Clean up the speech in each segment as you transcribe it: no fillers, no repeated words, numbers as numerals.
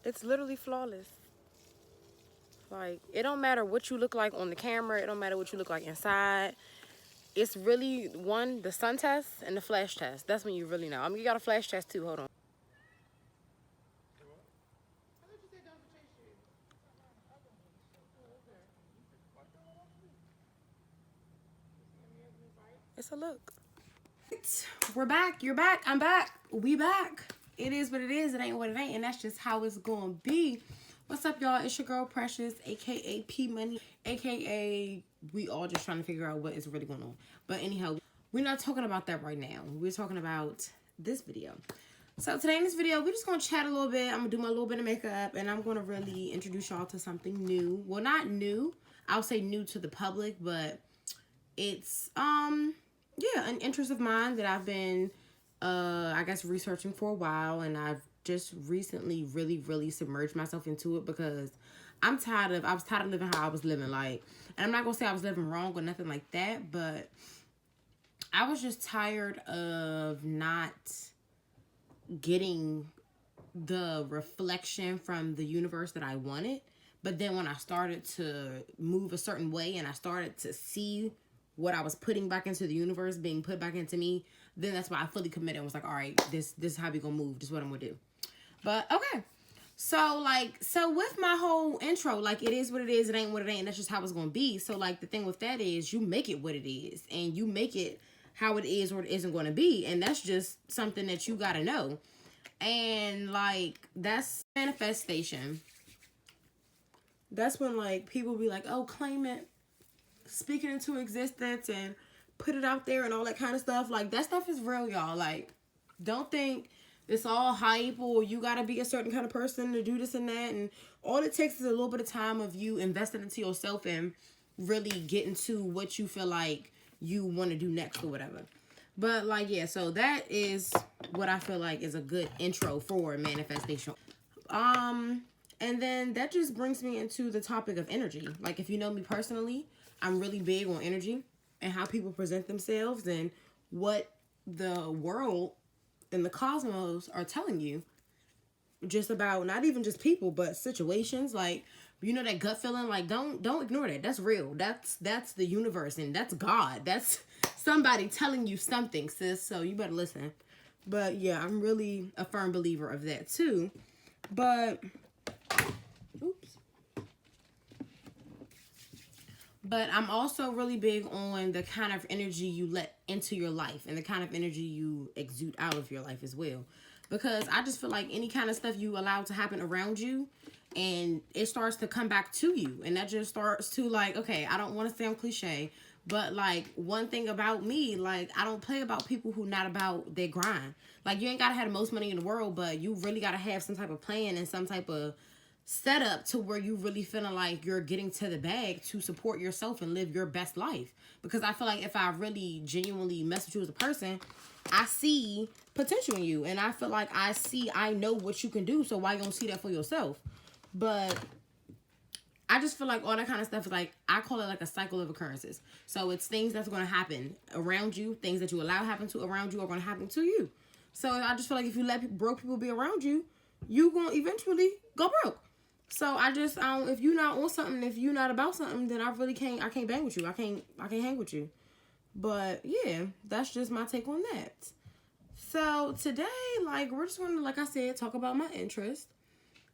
It's literally flawless. Like, it don't matter what you look like on the camera. It don't matter what you look like inside. It's really, one, the sun test and the flash test. That's when you really know. I mean, you got a flash test too. Hold on. It's a look. We're back. You're back. I'm back. We back. It is what it is. It ain't what it ain't. And that's just how it's going to be. What's up, y'all? It's your girl, Precious, a.k.a. P Money, a.k.a. we all just trying to figure out what is really going on. But anyhow, we're not talking about that right now. We're talking about this video. So today in this video, we're just going to chat a little bit. I'm going to do my little bit of makeup. And I'm going to really introduce y'all to something new. Well, not new. I'll say new to the public. But it's, yeah, an interest of mine that I've been, I guess, researching for a while. And I've just recently really submerged myself into it because I was tired of living how I was living. Like, and I'm not going to say I was living wrong or nothing like that, but I was just tired of not getting the reflection from the universe that I wanted. But then when I started to move a certain way and I started to see what I was putting back into the universe being put back into me, then that's why I fully committed and was like, all right, this is how we gonna move. This is what I'm gonna do. But okay. So with my whole intro, like, it is what it is, it ain't what it ain't, and that's just how it's gonna be. So like, the thing with that is you make it what it is, and you make it how it is or it isn't gonna be, and that's just something that you gotta know. And like, that's manifestation. That's when like people be like, oh, claim it, speak it into existence and put it out there and all that kind of stuff. Like, that stuff is real, y'all. Like, don't think it's all hype or you gotta be a certain kind of person to do this and that. And all it takes is a little bit of time of you investing into yourself and really getting to what you feel like you want to do next or whatever. But like, yeah, so that is what I feel like is a good intro for manifestation. And then that just brings me into the topic of energy. Like, if you know me personally, I'm really big on energy and how people present themselves and what the world and the cosmos are telling you just about, not even just people, but situations. Like, you know, that gut feeling, like, don't ignore that. That's real. That's the universe, and that's God. That's somebody telling you something, sis. So you better listen. But yeah, I'm really a firm believer of that too. But But I'm also really big on the kind of energy you let into your life and the kind of energy you exude out of your life as well. Because I just feel like any kind of stuff you allow to happen around you, and it starts to come back to you. And that just starts to, like, okay, I don't want to sound cliche, but like, one thing about me, like, I don't play about people who not about their grind. Like, you ain't got to have the most money in the world, but you really got to have some type of plan and some type of set up to where you really feeling like you're getting to the bag to support yourself and live your best life. Because I feel like if I really genuinely mess with you as a person, I see potential in you, and I feel like I know what you can do, so why you don't see that for yourself? But I just feel like all that kind of stuff is, like, I call it like a cycle of occurrences. So it's things that's going to happen around you, things that you allow happen to around you are going to happen to you. So I just feel like if you let broke people be around you, you going to eventually go broke. So I just, if you're not on something, if you're not about something, then I can't bang with you. I can't hang with you. But yeah, that's just my take on that. So today, like, we're just going to, like I said, talk about my interest.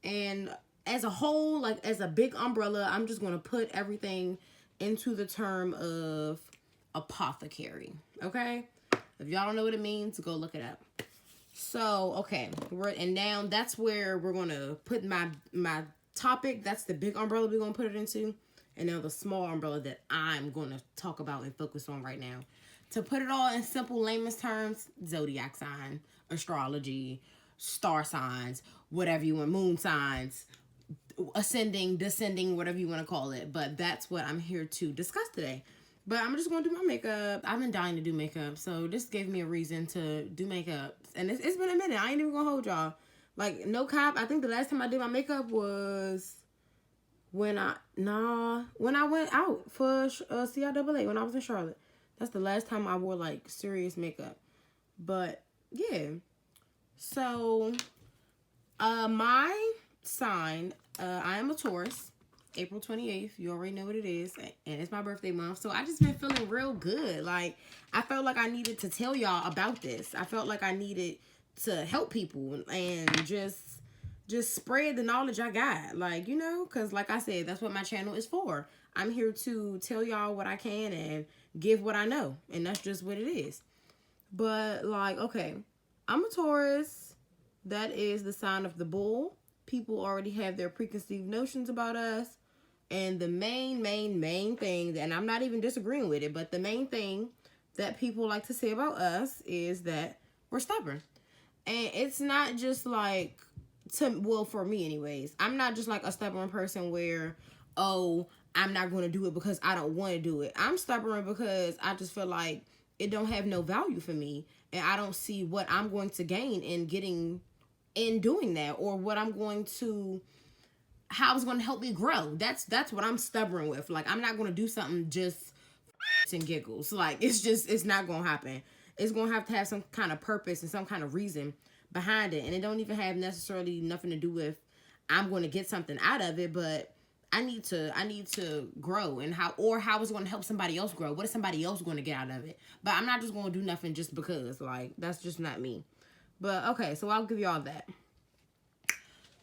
And as a whole, like, as a big umbrella, I'm just going to put everything into the term of apothecary. Okay? If y'all don't know what it means, go look it up. So, okay. And now that's where we're going to put my topic. That's the big umbrella we're going to put it into. And now the small umbrella that I'm going to talk about and focus on right now. To put it all in simple layman's terms, zodiac sign, astrology, star signs, whatever you want, moon signs, ascending, descending, whatever you want to call it. But that's what I'm here to discuss today. But I'm just going to do my makeup. I've been dying to do makeup, so this gave me a reason to do makeup. And it's been a minute. I ain't even going to hold y'all. Like, no cap, I think the last time I did my makeup was when I went out for CIAA when I was in Charlotte. That's the last time I wore, like, serious makeup. But yeah, so my sign, I am a Taurus. April 28th, you already know what it is, and it's my birthday month. So I just been feeling real good. Like, I felt like I needed to tell y'all about this. I felt like I needed to help people and just spread the knowledge I got. Like, you know, because like I said, that's what my channel is for. I'm here to tell y'all what I can and give what I know, and that's just what it is. But like, okay, I'm a Taurus. That is the sign of the bull. People already have their preconceived notions about us. And the main thing, and I'm not even disagreeing with it, but the main thing that people like to say about us is that we're stubborn. And it's not just like, well, for me anyways, I'm not just like a stubborn person where, oh, I'm not going to do it because I don't want to do it. I'm stubborn because I just feel like it don't have no value for me. And I don't see what I'm going to gain in doing that, or what I'm going to, how it's going to help me grow. That's what I'm stubborn with. Like, I'm not going to do something just and giggles. Like, it's not going to happen. It's going to have some kind of purpose and some kind of reason behind it. And it don't even have necessarily nothing to do with I'm going to get something out of it, but I need to grow, and how it's going to help somebody else grow. What is somebody else going to get out of it? But I'm not just going to do nothing just because. Like, that's just not me. But okay, so I'll give y'all that.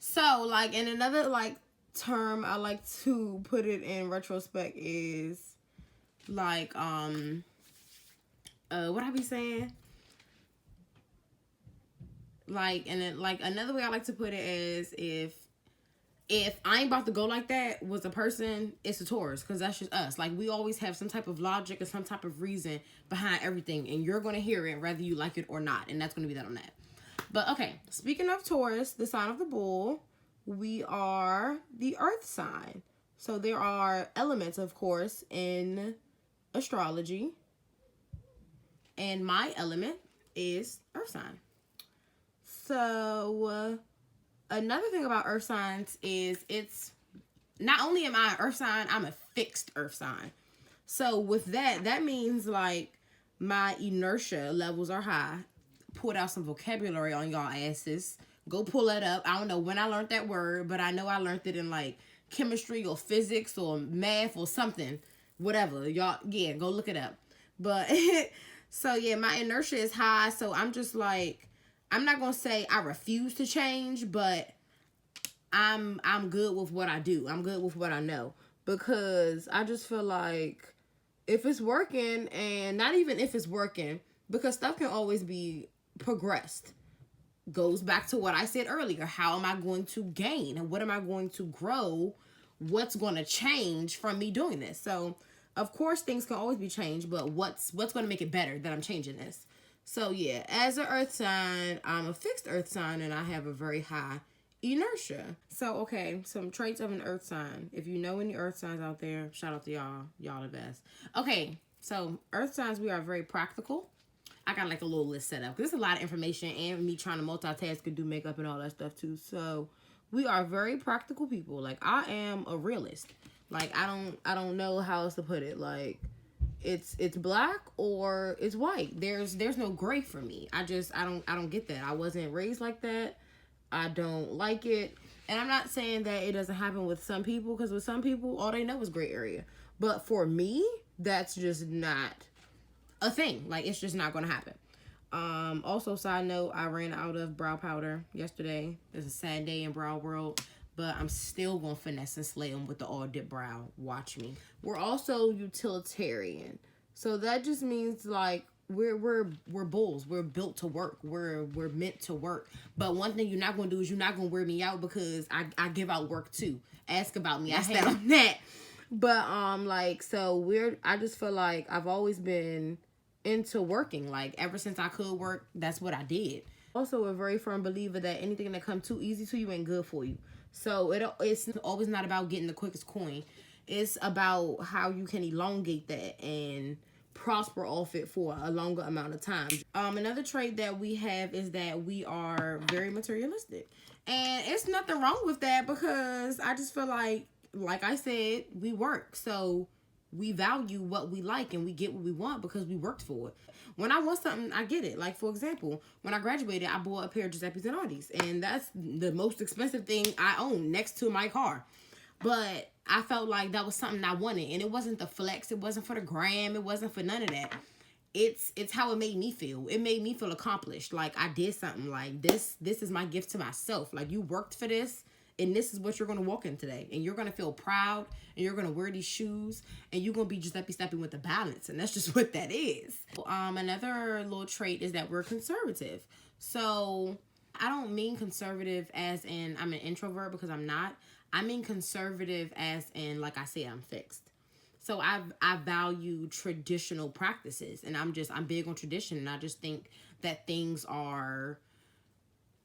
So, like, in another, like, term I like to put it in retrospect is, like, what I be saying? Like, and then, like, another way I like to put it is, if I ain't about to go like that with a person, it's a Taurus, because that's just us. Like, we always have some type of logic and some type of reason behind everything, and you're going to hear it whether you like it or not, and that's going to be that on that. But, okay, speaking of Taurus, the sign of the bull, we are the earth sign. So there are elements, of course, in astrology. And my element is earth sign. So another thing about earth signs is it's not only am I an earth sign, I'm a fixed earth sign. So with that, that means like my inertia levels are high. Pulled out some vocabulary on y'all asses. Go pull that up. I don't know when I learned that word, but I know I learned it in like chemistry or physics or math or something. Whatever. Y'all, yeah, go look it up. But so yeah, my inertia is high. So I'm just like, I'm not gonna say I refuse to change, but I'm good with what I do. I'm good with what I know. Because I just feel like if it's working, and not even if it's working, because stuff can always be progressed. Goes back to what I said earlier. How am I going to gain? And what am I going to grow? What's going to change from me doing this? So, of course, things can always be changed, but what's going to make it better that I'm changing this? So, yeah, as an earth sign, I'm a fixed earth sign, and I have a very high inertia. So, okay, some traits of an earth sign. If you know any earth signs out there, shout out to y'all. Y'all the best. Okay, so earth signs, we are very practical. I got like a little list set up. There's a lot of information, and me trying to multitask and do makeup and all that stuff too. So we are very practical people. Like, I am a realist. Like, I don't know how else to put it. Like, it's black or it's white. There's no gray for me. I don't get that. I wasn't raised like that. I don't like it. And I'm not saying that it doesn't happen with some people, because with some people all they know is gray area. But for me, that's just not a thing. Like, it's just not gonna happen. Also, side note, I ran out of brow powder yesterday. It's a sad day in brow world, but I'm still gonna finesse and slay them with the all dip brow. Watch me. We're also utilitarian, so that just means like we're bulls. We're built to work. We're meant to work. But one thing you're not gonna do is you're not gonna wear me out, because I give out work too. Ask about me. I stand on that. But like, so I just feel like I've always been into working. Like, ever since I could work, that's what I did. Also a very firm believer that anything that comes too easy to you ain't good for you. So it's always not about getting the quickest coin. It's about how you can elongate that and prosper off it for a longer amount of time. Another trait that we have is that we are very materialistic. And it's nothing wrong with that, because I just feel like I said, we work. So we value what we like and we get what we want because we worked for it. When I want something, I get it. Like, for example, when I graduated, I bought a pair of Giuseppe's and Artie's, and that's the most expensive thing I own next to my car. But I felt like that was something I wanted, and it wasn't the flex, it wasn't for the gram, it wasn't for none of that. It's how it made me feel. It made me feel accomplished. Like, I did something. Like, this is my gift to myself. Like, you worked for this, and this is what you're going to walk in today. And you're going to feel proud, and you're going to wear these shoes, and you're going to be Giuseppe stepping with the balance. And that's just what that is. Another little trait is that we're conservative. So I don't mean conservative as in I'm an introvert, because I'm not. I mean conservative as in, like I said, I'm fixed. So I value traditional practices, and I'm big on tradition, and I just think that things are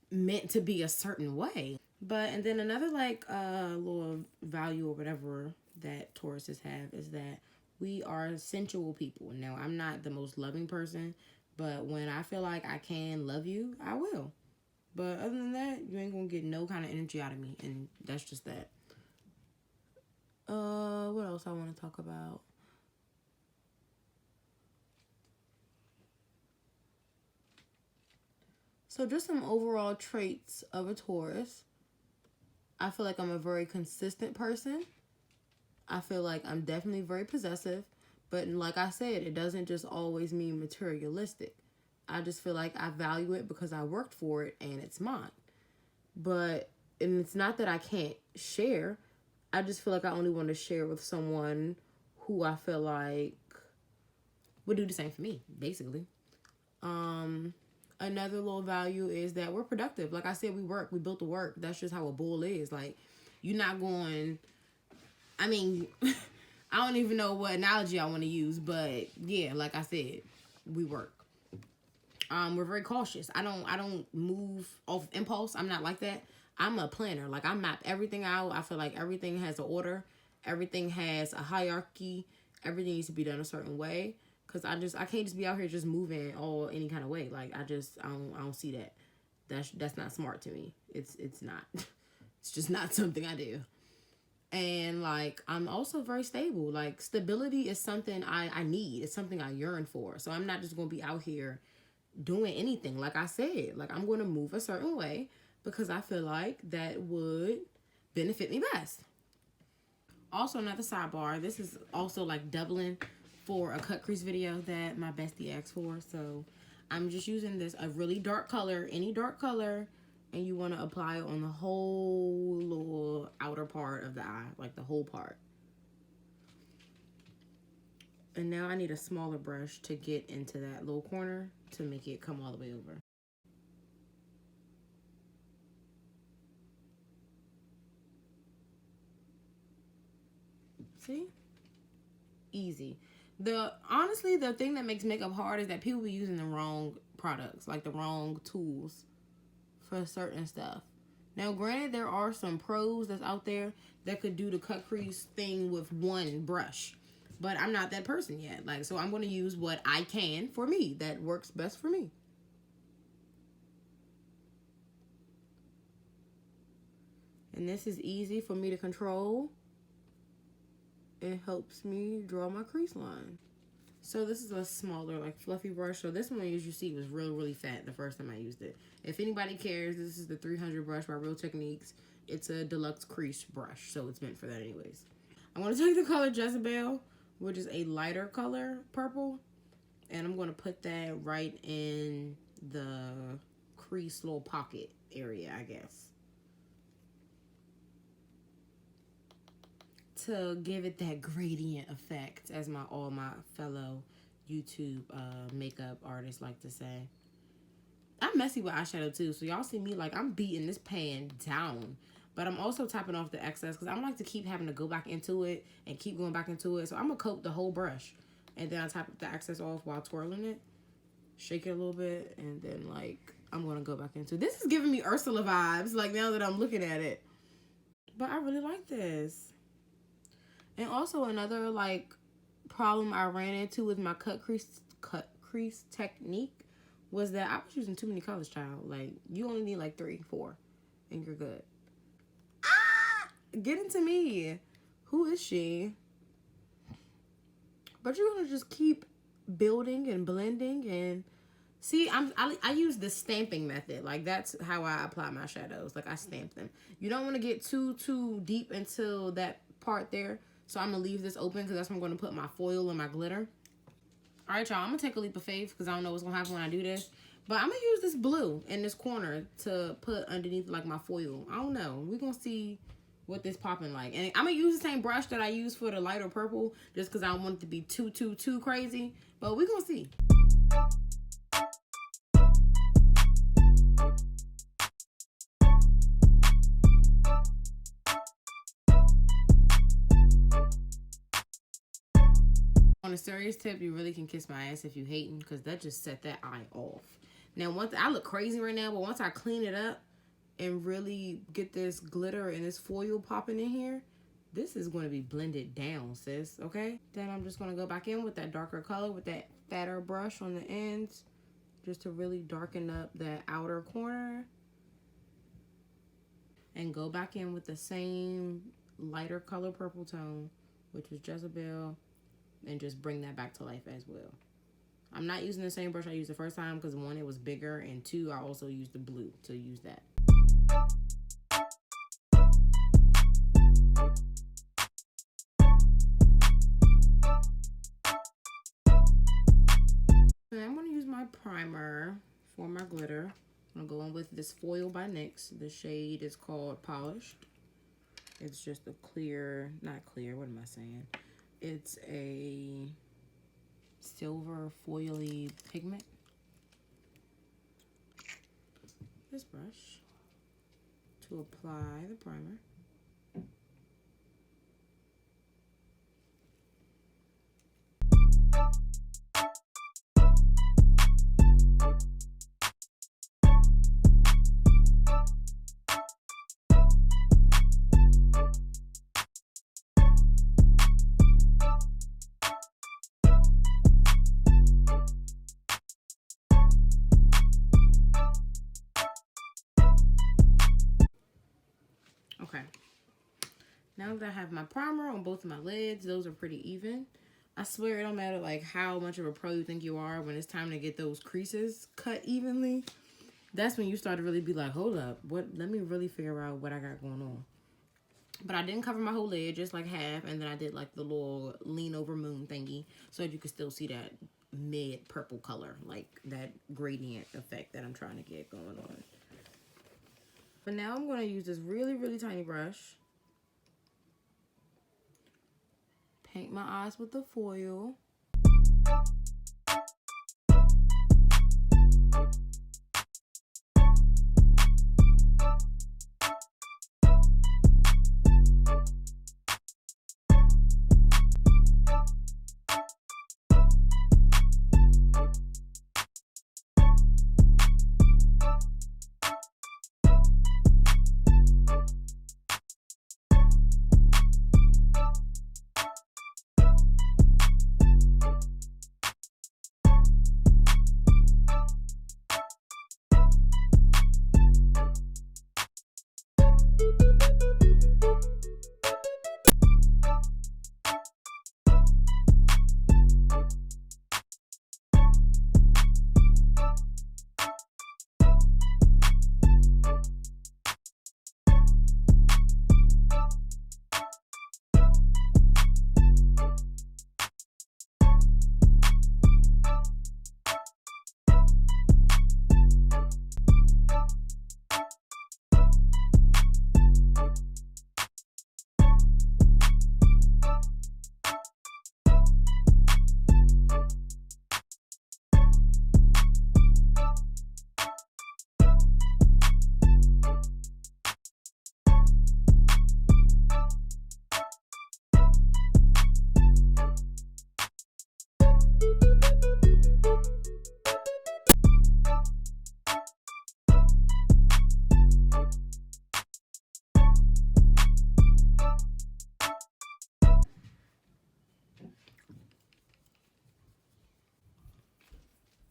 meant to be a certain way. And then another little value or whatever that Tauruses have is that we are sensual people. Now, I'm not the most loving person, but when I feel like I can love you, I will. But other than that, you ain't gonna get no kind of energy out of me, and that's just that. What else I want to talk about? So just some overall traits of a Taurus. I feel like I'm a very consistent person. I feel like I'm definitely very possessive. But like I said, it doesn't just always mean materialistic. I just feel like I value it because I worked for it and it's mine. And it's not that I can't share. I just feel like I only want to share with someone who I feel like would do the same for me, basically. Another little value is that we're productive. Like I said, we built the work. That's just how a bull is. Like, you're not going, I mean, I don't even know what analogy I want to use, but yeah, like I said, we work. We're very cautious. I don't move off impulse. I'm not like that. I'm a planner. Like, I map everything out. I feel like everything has an order. Everything has a hierarchy. Everything needs to be done a certain way. Cause I can't just be out here just moving all any kind of way. Like, I don't see that. That's not smart to me. It's not. It's just not something I do. And like, I'm also very stable. Like, stability is something I need. It's something I yearn for. So I'm not just gonna be out here doing anything. Like I said, like, I'm gonna move a certain way because I feel like that would benefit me best. Also, another sidebar. This is also like doubling for a cut crease video that my bestie asked for. So I'm just using a really dark color, any dark color, and you want to apply it on the whole little outer part of the eye, like the whole part. And now I need a smaller brush to get into that little corner to make it come all the way over. See? Easy. Honestly, the thing that makes makeup hard is that people be using the wrong products, like the wrong tools for certain stuff. Now, granted, there are some pros that's out there that could do the cut crease thing with one brush, but I'm not that person yet. Like, so I'm going to use what I can for me that works best for me. And this is easy for me to control. It helps me draw my crease line. So this is a smaller, like, fluffy brush. So this one, as you see, was really, really fat the first time I used it. If anybody cares, this is the 300 brush by Real Techniques. It's a deluxe crease brush, so it's meant for that anyways. I'm going to take the color Jezebel, which is a lighter color purple, and I'm going to put that right in the crease little pocket area, I guess, to give it that gradient effect, as all my fellow YouTube makeup artists like to say. I'm messy with eyeshadow too, so y'all see me like I'm beating this pan down, but I'm also tapping off the excess because I don't like to keep having to go back into it and keep going back into it. So I'm gonna coat the whole brush, and then I tap the excess off while twirling it, shake it a little bit, and then like I'm gonna go back into it. This is giving me Ursula vibes, like, now that I'm looking at it. But I really like this. And also another like problem I ran into with my cut crease technique was that I was using too many colors, child. Like, you only need like 3, 4, and you're good. Ah! Get into me. Who is she? But you're going to just keep building and blending and see, I use the stamping method. Like, that's how I apply my shadows. Like, I stamp them. You don't want to get too deep into that part there. So I'm going to leave this open because that's where I'm going to put my foil and my glitter. All right, y'all. I'm going to take a leap of faith because I don't know what's going to happen when I do this. But I'm going to use this blue in this corner to put underneath, like, my foil. I don't know. We're going to see what this popping like. And I'm going to use the same brush that I used for the lighter purple just because I don't want it to be too crazy. But we're going to see. On a serious tip, you really can kiss my ass if you hating, because that just set that eye off. Now, once I look crazy right now, but once I clean it up and really get this glitter and this foil popping in here, this is going to be blended down, sis, okay? Then I'm just going to go back in with that darker color with that fatter brush on the ends just to really darken up that outer corner. And go back in with the same lighter color purple tone, which was Jezebel, and just bring that back to life as well. I'm not using the same brush I used the first time because, one, it was bigger, and two, I also used the blue to use that. And I'm going to use my primer for my glitter. I'm going to go in with this foil by NYX. The shade is called Polished. It's just a clear, not clear, what am I saying? It's a silver foily pigment. This brush to apply the primer. Okay, now that I have my primer on both of my lids, those are pretty even. I swear it don't matter like how much of a pro you think you are, when it's time to get those creases cut evenly, that's when you start to really be like, hold up, let me really figure out what I got going on. But I didn't cover my whole lid, just like half, and then I did like the little lean over moon thingy so that you could still see that mid purple color, like that gradient effect that I'm trying to get going on. But now I'm going to use this really tiny brush. Paint my eyes with the foil.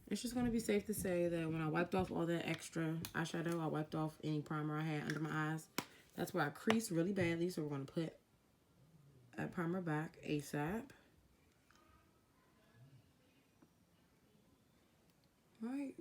It's just going to be safe to say that when I wiped off all that extra eyeshadow, I wiped off any primer I had under my eyes. That's where I creased really badly, so we're going to put that primer back ASAP. Right.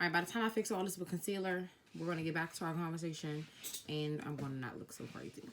All right, by the time I fix all this with concealer, we're going to get back to our conversation, and I'm going to not look so crazy.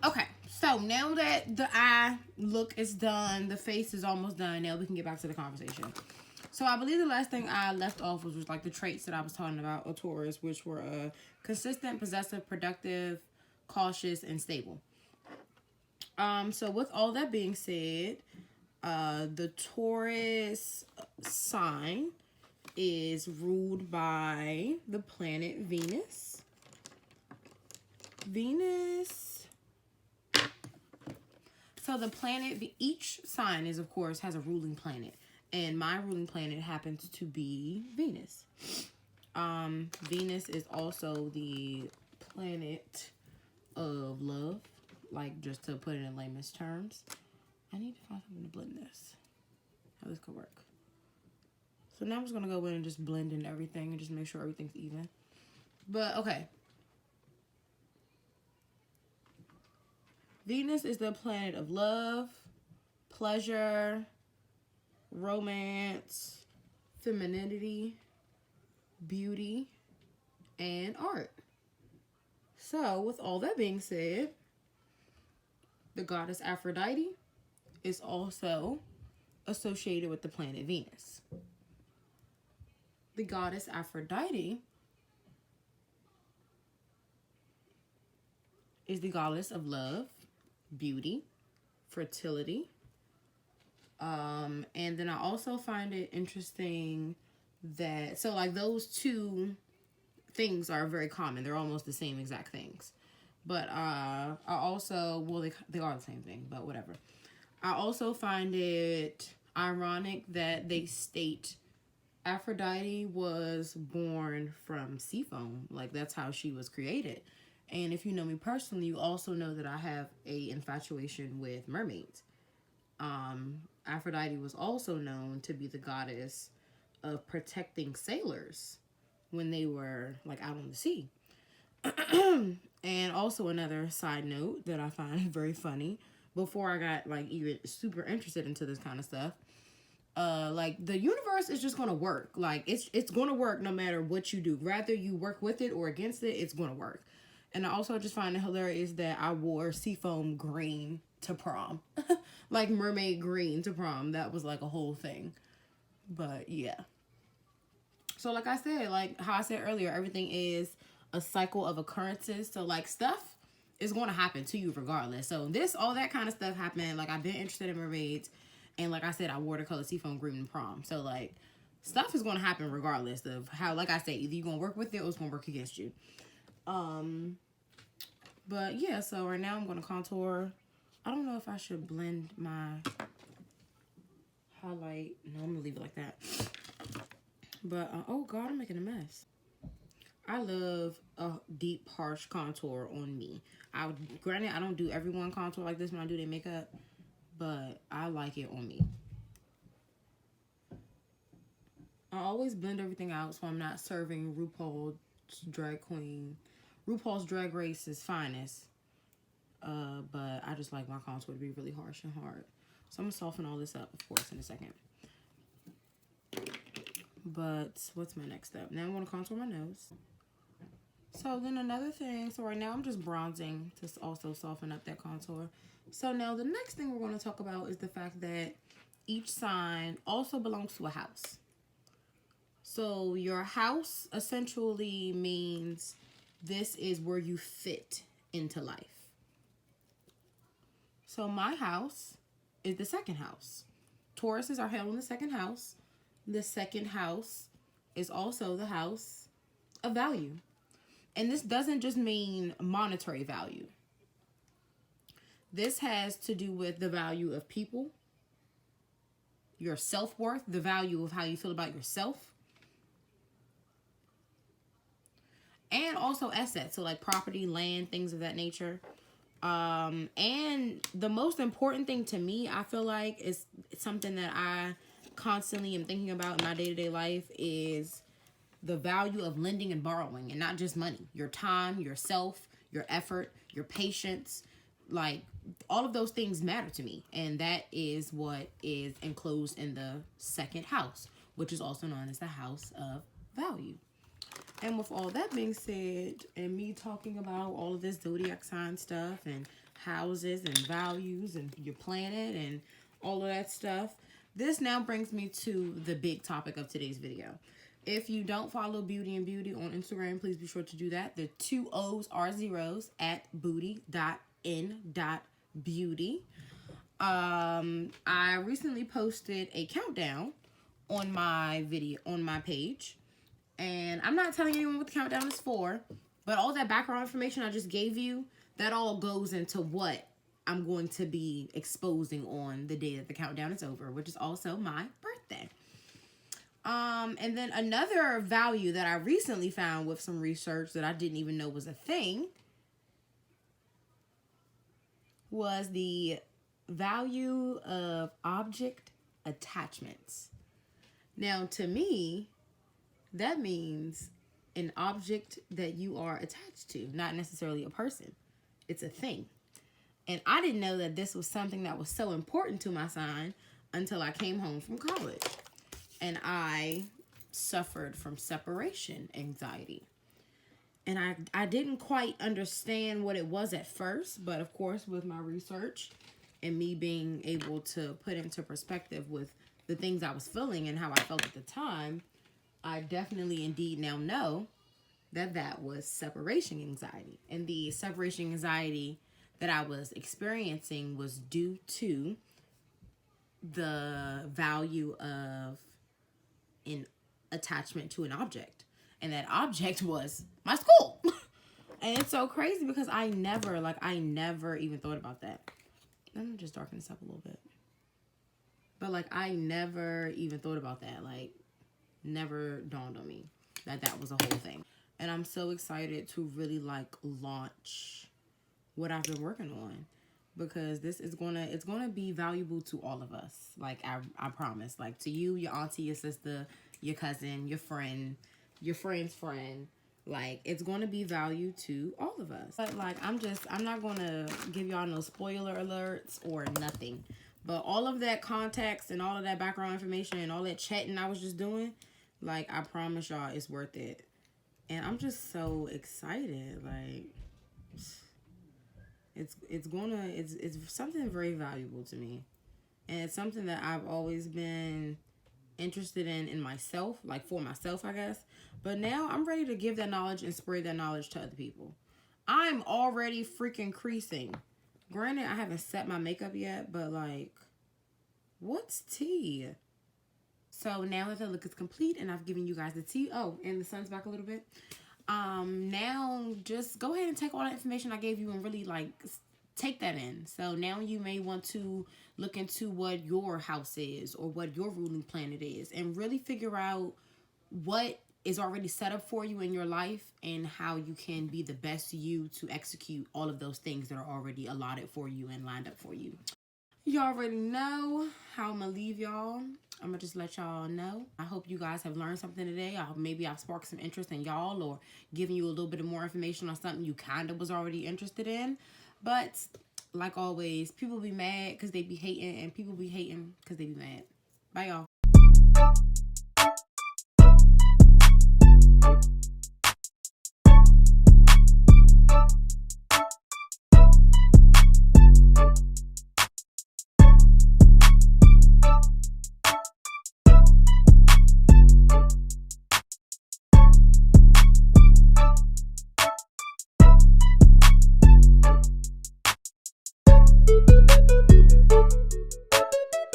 Okay, so now that the eye look is done, the face is almost done, now we can get back to the conversation. So I believe the last thing I left off was like the traits that I was talking about of Taurus, which were consistent, possessive, productive, cautious, and stable. So with all that being said, the Taurus sign is ruled by the planet Venus. So the planet, each sign is, of course, has a ruling planet. And my ruling planet happens to be Venus. Venus is also the planet of love. Like, just to put it in layman's terms. I need to find something to blend this. How this could work. So now I'm just going to go in and just blend in everything and just make sure everything's even. But, okay. Venus is the planet of love, pleasure, romance, femininity, beauty, and art. So, with all that being said, the goddess Aphrodite is also associated with the planet Venus. The goddess Aphrodite is the goddess of love, beauty, fertility. And then I also find it interesting that, so like those two things are very common. They're almost the same exact things. But I also, well, they are the same thing, but whatever. I also find it ironic that they state Aphrodite was born from sea foam. Like, that's how she was created. And if you know me personally, you also know that I have a infatuation with mermaids. Aphrodite was also known to be the goddess of protecting sailors when they were like out on the sea. And also another side note that I find very funny, before I got like even super interested into this kind of stuff, like the universe is just gonna work. Like it's gonna work no matter what you do. Rather you work with it or against it, it's gonna work. And I also just find it hilarious that I wore seafoam green to prom. Like mermaid green to prom. That was like a whole thing. But yeah. So like I said, like how I said earlier, everything is a cycle of occurrences. So like stuff is going to happen to you regardless. So all that kind of stuff happened. Like I've been interested in mermaids. And like I said, I wore the color seafoam green in prom. So like stuff is going to happen regardless of how, like I said, either you're going to work with it or it's going to work against you. But yeah, so right now I'm going to contour. I don't know if I should blend my highlight. No, I'm going to leave it like that. But, oh God, I'm making a mess. I love a deep, harsh contour on me. Granted, I don't do everyone contour like this when I do their makeup, but I like it on me. I always blend everything out so I'm not serving RuPaul's Drag Race's finest. But I just like my contour to be really harsh and hard. So I'm going to soften all this up, of course, in a second. But what's my next step? Now I'm going to contour my nose. So then another thing, so right now I'm just bronzing to also soften up that contour. So now the next thing we're going to talk about is the fact that each sign also belongs to a house. So your house essentially means this is where you fit into life. So my house is the second house. Tauruses are held in the second house. The second house is also the house of value. And this doesn't just mean monetary value. This has to do with the value of people, your self-worth, the value of how you feel about yourself, and also assets, so like property, land, things of that nature. And the most important thing to me, I feel like, is something that I constantly am thinking about in my day-to-day life is the value of lending and borrowing, and not just money. Your time, yourself, your effort, your patience, like all of those things matter to me. And that is what is enclosed in the second house, which is also known as the house of value. And with all that being said, and me talking about all of this zodiac sign stuff and houses and values and your planet and all of that stuff, this now brings me to the big topic of today's video. If you don't follow Beauty and Beauty on Instagram, please be sure to do that. The 2 O's are zeros at booty.in.beauty. I recently posted a countdown on my page. And I'm not telling anyone what the countdown is for, but all that background information I just gave you, that all goes into what I'm going to be exposing on the day that the countdown is over, which is also my birthday. And then another value that I recently found with some research that I didn't even know was a thing was the value of object attachments. Now, to me, that means an object that you are attached to, not necessarily a person. It's a thing. And I didn't know that this was something that was so important to my sign until I came home from college. And I suffered from separation anxiety. And I didn't quite understand what it was at first, but of course with my research and me being able to put into perspective with the things I was feeling and how I felt at the time, I definitely indeed now know that that was separation anxiety. And the separation anxiety that I was experiencing was due to the value of an attachment to an object. And that object was my school. And it's so crazy because I never even thought about that. Let me just darken this up a little bit. But like, I never even thought about that. Like, never dawned on me that that was a whole thing. And I'm so excited to really like launch what I've been working on, because this is it's gonna be valuable to all of us. Like I promise, like to you, your auntie, your sister, your cousin, your friend, your friend's friend. Like, it's going to be value to all of us. But like, I'm not going to give y'all no spoiler alerts or nothing. But all of that context and all of that background information and all that chatting I was just doing, like, I promise y'all it's worth it. And I'm just so excited. Like, it's something very valuable to me. And it's something that I've always been interested in myself, like for myself, I guess. But now I'm ready to give that knowledge and spread that knowledge to other people. I'm already freaking creasing. Granted, I haven't set my makeup yet, but like, what's tea? So now that the look is complete and I've given you guys the tea. Oh, and the sun's back a little bit. Now just go ahead and take all that information I gave you and really like take that in. So now you may want to look into what your house is or what your ruling planet is and really figure out what is already set up for you in your life and how you can be the best you to execute all of those things that are already allotted for you and lined up for you. You already know how I'm gonna leave y'all. I'm gonna just let y'all know. I hope you guys have learned something today. I hope maybe I've sparked some interest in y'all, or giving you a little bit of more information on something you kind of was already interested in. But like always, people be mad because they be hating, and people be hating because they be mad. Bye, y'all.